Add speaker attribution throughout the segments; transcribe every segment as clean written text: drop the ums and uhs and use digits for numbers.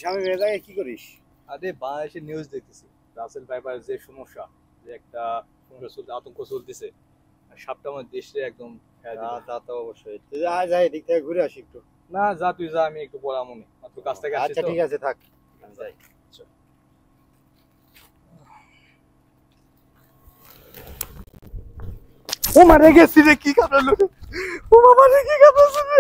Speaker 1: স্বামী মেয়েটাকে কি করিস?
Speaker 2: আরে বাংলাদেশে নিউজ দেখতেছি, রাসেল ভাইপার যে সমস্যা, যে একটা সমস্যা চলতে, আতঙ্ক চলতেছে। আর সাপটা আমার দেশে একদম খেয়ে দিল।
Speaker 1: তা তো অবশ্যই, তুই যাই এদিক থেকে ঘুরে আসি একটু।
Speaker 2: না, যা তুই যা, আমি একটু পড়া মনে মাত্র কাছ থেকে আসছি
Speaker 1: আচ্ছা
Speaker 2: তো।
Speaker 1: ঠিক আছে, থাক, আমি যাই।
Speaker 2: আচ্ছা। ও মারে গেছি রে, কি কামড়ালো রে! ও বাবা রে, কি কামড়াছে রে!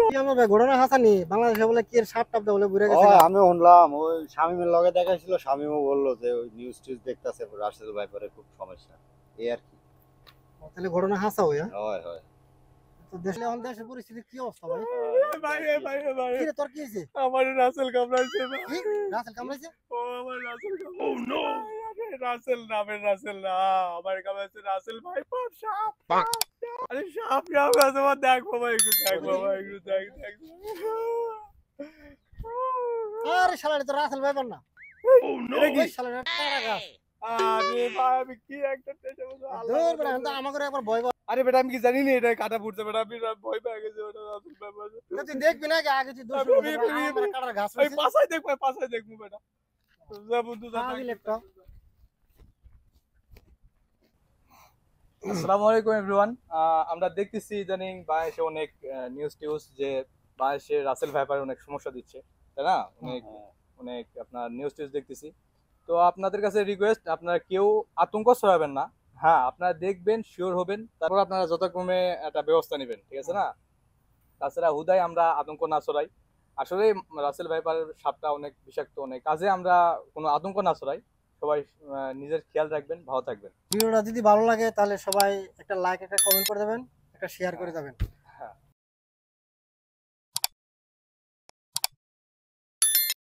Speaker 3: কি আমার ভাই ঘটনা হাসানি বাংলাদেশে বলে কি সাপ টাপ বলে ঘুরে
Speaker 1: ও
Speaker 3: গেছে
Speaker 1: আমি শুনলাম ওই শামীমের লগে দেখাইছিল, শামীমও বললো যে ওই নিউজ টিউজ দেখতেছে রাসেল ভাইপারের খুব সমস্যা, এই আর কি।
Speaker 3: তাহলে ঘটনা হাসা হই
Speaker 1: হয় হয়।
Speaker 3: তো দেশে এখন দেশের পরিস্থিতি কি অবস্থা ভাই?
Speaker 2: ভাই
Speaker 3: কি রে তোর কি হইছে?
Speaker 2: আমার রাসেল কামড়াইছে ভাই।
Speaker 3: কি রাসেল কামড়াইছে?
Speaker 2: ও আমার রাসেল কামড়াইছে। ও নো! রাসেল নামের রাসেল না, আমার কামড়াইছে রাসেল ভাইপার সাপ। আরে সাপ সাপ আছে, আমার দেখো ভাই, একটু দেখো ভাই, একটু দেখ।
Speaker 3: আরে শালা এটা তো রাসেল ভাইপার না।
Speaker 2: ও নো!
Speaker 3: ওই শালা এটা টারা গাছ।
Speaker 2: আরে ভাই, আমি কি একটা টেনশন হচ্ছে, আল্লাহ
Speaker 3: দূর বেটা
Speaker 2: বাঁচাবে।
Speaker 3: এখন তো আমাকে একবার ভয় ভয়।
Speaker 2: আরে বেটা, আমি কি জানি না এটা কাটা পড়ছে বেটা, আমি ভয় পেয়ে গেছি ওটা রাসেল ভাইপার।
Speaker 3: তুই দেখবি না আগে তুই দূর আমার কাটার গাছ
Speaker 2: ওই
Speaker 3: হইছে।
Speaker 2: পাশায় দেখবো, পাশায় দেখবো বেটা। যা বন্ধু যা।
Speaker 3: দিলে একটা
Speaker 2: আসসালামু আলাইকুম এভরিওয়ান। আমরা দেখতেছি ইদানিং বাংলাদেশে অনেক নিউজ টিউজ যে বাংলাদেশে রাসেল ভাইপার অনেক সমস্যা দিচ্ছে, তাই না? অনেক অনেক আপনার নিউজ টিউজ দেখতেছি। তো আপনাদের কাছে রিকোয়েস্ট, আপনারা কেউ আতঙ্ক ছড়াবেন না। হ্যাঁ, আপনারা দেখবেন, শিওর হবেন, তারপর আপনারা যথাক্রমে একটা ব্যবস্থা নেবেন, ঠিক আছে না? তাছাড়া হুদাই আমরা আতঙ্ক না ছড়াই। আসলে রাসেল ভাইপারের সাপটা অনেক বিষাক্ত, অনেক কাজে আমরা কোনো আতঙ্ক না ছড়াই। সবাই নিজের খেয়াল রাখবেন, ভালো থাকবেন।
Speaker 3: ভিডিওটা যদি ভালো লাগে তাহলে সবাই একটা লাইক একটা কমেন্ট করে দেবেন, একটা শেয়ার করে দেবেন।